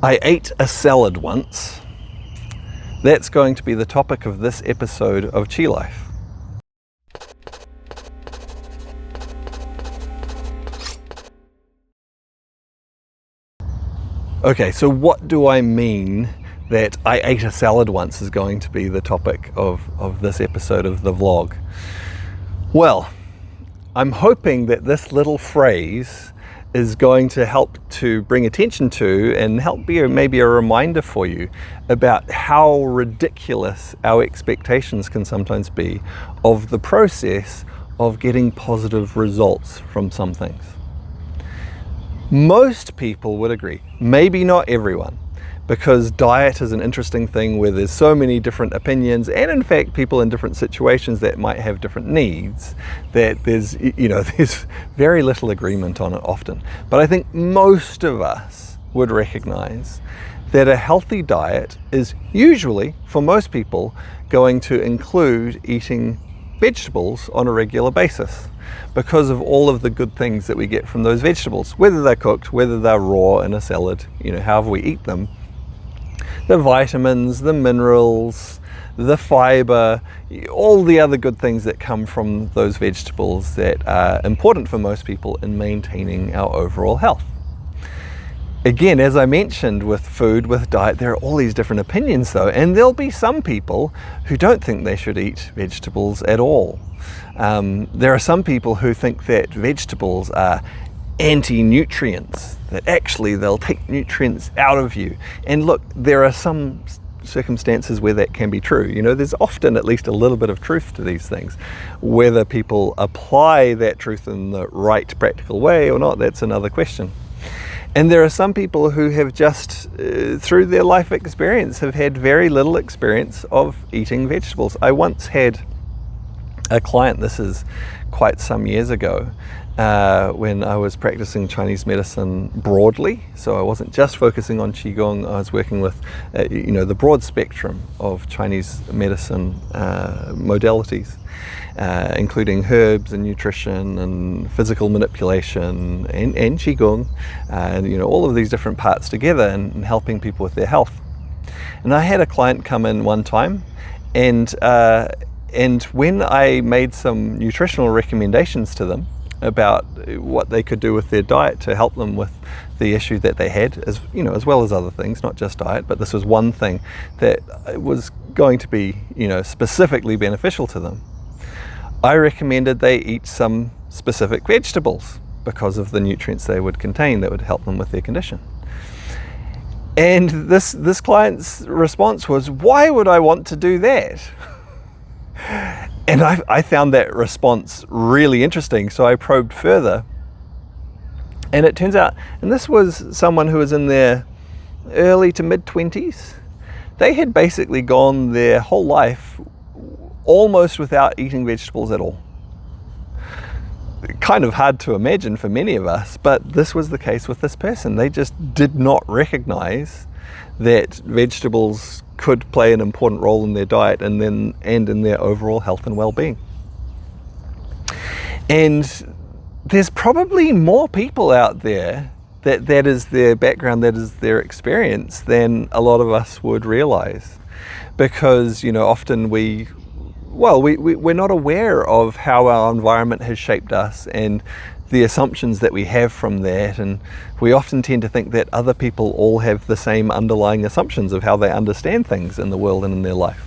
I ate a salad once. That's going to be the topic of this episode of Chi Life. Okay, so what do I mean that I ate a salad once is going to be the topic of this episode of the vlog? Well, I'm hoping that this little phrase is going to help to bring attention to and help be maybe a reminder for you about how ridiculous our expectations can sometimes be of the process of getting positive results from some things. Most people would agree, maybe not everyone, because diet is an interesting thing where there's so many different opinions, and in fact people in different situations that might have different needs, that there's very little agreement on it often. But I think most of us would recognize that a healthy diet is usually, for most people, going to include eating vegetables on a regular basis, because of all of the good things that we get from those vegetables, whether they're cooked, whether they're raw in a salad, however we eat them. The vitamins, the minerals, the fiber, all the other good things that come from those vegetables that are important for most people in maintaining our overall health. Again, as I mentioned with food, with diet, there are all these different opinions though, and there'll be some people who don't think they should eat vegetables at all. There are some people who think that vegetables are anti-nutrients, that actually they'll take nutrients out of you. And look, there are some circumstances where that can be true. There's often at least a little bit of truth to these things. Whether people apply that truth in the right practical way or not, that's another question. And there are some people who have just, through their life experience, have had very little experience of eating vegetables. I once had a client, this is quite some years ago, when I was practicing Chinese medicine broadly. So I wasn't just focusing on Qigong, I was working with the broad spectrum of Chinese medicine modalities, including herbs and nutrition and physical manipulation and Qigong, and all of these different parts together and helping people with their health. And I had a client come in one time, and when I made some nutritional recommendations to them about what they could do with their diet to help them with the issue that they had, as well as other things, not just diet, but this was one thing that was going to be, specifically beneficial to them. I recommended they eat some specific vegetables because of the nutrients they would contain that would help them with their condition. And this client's response was, "Why would I want to do that?" And I found that response really interesting, so I probed further. And it turns out, and this was someone who was in their early to mid-20s, they had basically gone their whole life almost without eating vegetables at all. Kind of hard to imagine for many of us, but this was the case with this person. They just did not recognize that vegetables could play an important role in their diet and in their overall health and well-being. And there's probably more people out there that is their background, that is their experience, than a lot of us would realize, because often we're not aware of how our environment has shaped us and the assumptions that we have from that, and we often tend to think that other people all have the same underlying assumptions of how they understand things in the world and in their life.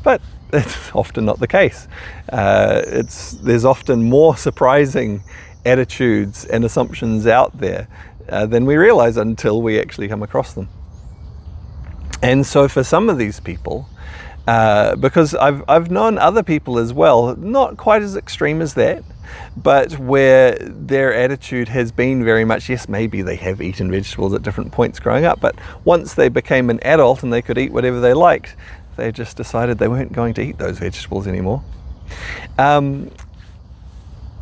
But it's often not the case. There's often more surprising attitudes and assumptions out there than we realize until we actually come across them. And so for some of these people, because I've known other people as well, not quite as extreme as that, but where their attitude has been very much, yes, maybe they have eaten vegetables at different points growing up, but once they became an adult and they could eat whatever they liked, they just decided they weren't going to eat those vegetables anymore. And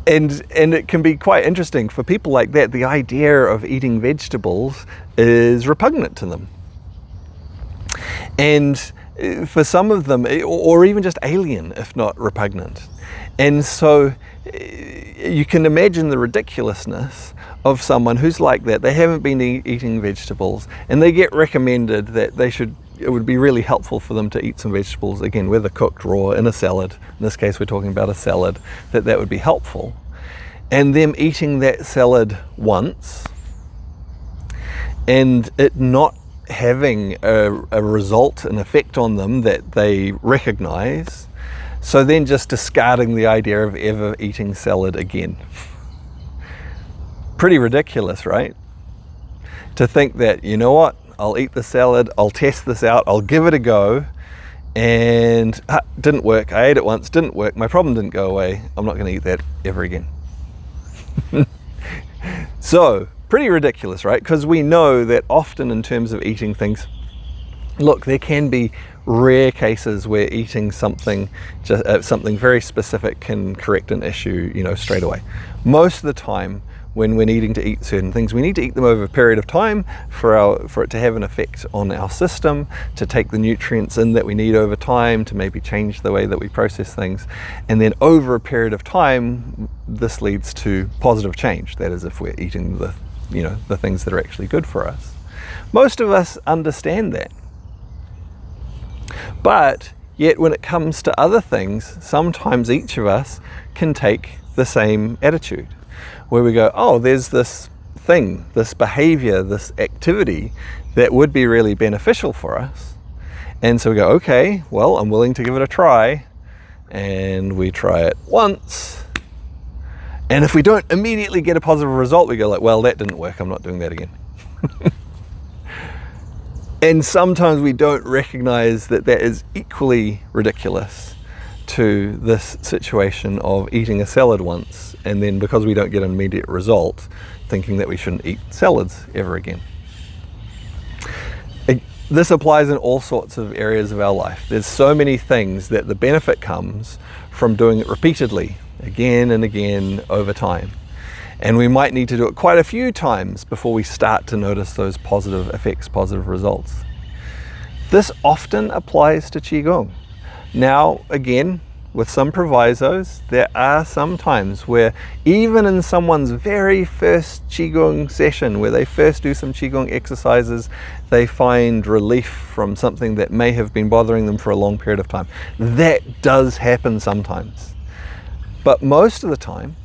it can be quite interesting for people like that. The idea of eating vegetables is repugnant to them. And for some of them, or even just alien, if not repugnant. And so you can imagine the ridiculousness of someone who's like that. They haven't been eating vegetables, and they get recommended that it would be really helpful for them to eat some vegetables, again, whether cooked, raw, in a salad. In this case, we're talking about a salad, that would be helpful. And them eating that salad once, and it not having a result, an effect on them that they recognize, so then just discarding the idea of ever eating salad again. Pretty ridiculous, right? To think that, you know what, I'll eat the salad, I'll test this out, I'll give it a go, and didn't work. I ate it once, didn't work, my problem didn't go away, I'm not going to eat that ever again. So, pretty ridiculous, right? Because we know that often in terms of eating things, look, there can be rare cases where eating something very specific can correct an issue, straight away. Most of the time, when we're needing to eat certain things, we need to eat them over a period of time for it to have an effect on our system, to take the nutrients in that we need over time, to maybe change the way that we process things. And then over a period of time, this leads to positive change. That is, if we're eating the things that are actually good for us. Most of us understand that. But yet when it comes to other things, sometimes each of us can take the same attitude, where we go, oh, there's this thing, this behavior, this activity that would be really beneficial for us. And so we go, okay, well, I'm willing to give it a try. And we try it once. And if we don't immediately get a positive result, we go like, well, that didn't work, I'm not doing that again. And sometimes we don't recognize that is equally ridiculous to this situation of eating a salad once, and then because we don't get an immediate result, thinking that we shouldn't eat salads ever again. This applies in all sorts of areas of our life. There's so many things that the benefit comes from doing it repeatedly, again and again over time. And we might need to do it quite a few times before we start to notice those positive effects, positive results. This often applies to Qigong. Now, again, with some provisos, there are some times where even in someone's very first Qigong session, where they first do some Qigong exercises, they find relief from something that may have been bothering them for a long period of time. That does happen sometimes. But most of the time,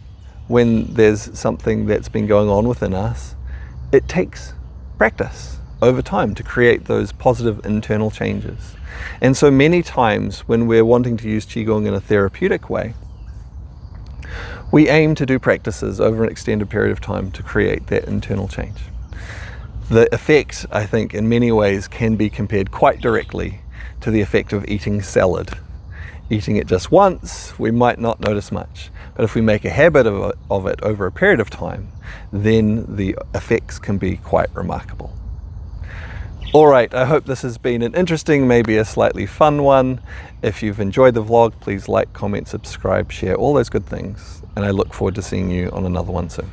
when there's something that's been going on within us, it takes practice over time to create those positive internal changes. And so many times when we're wanting to use Qigong in a therapeutic way, we aim to do practices over an extended period of time to create that internal change. The effect, I think, in many ways can be compared quite directly to the effect of eating salad. Eating it just once, we might not notice much. But if we make a habit of it over a period of time, then the effects can be quite remarkable. All right, I hope this has been an interesting, maybe a slightly fun one. If you've enjoyed the vlog, please like, comment, subscribe, share, all those good things. And I look forward to seeing you on another one soon.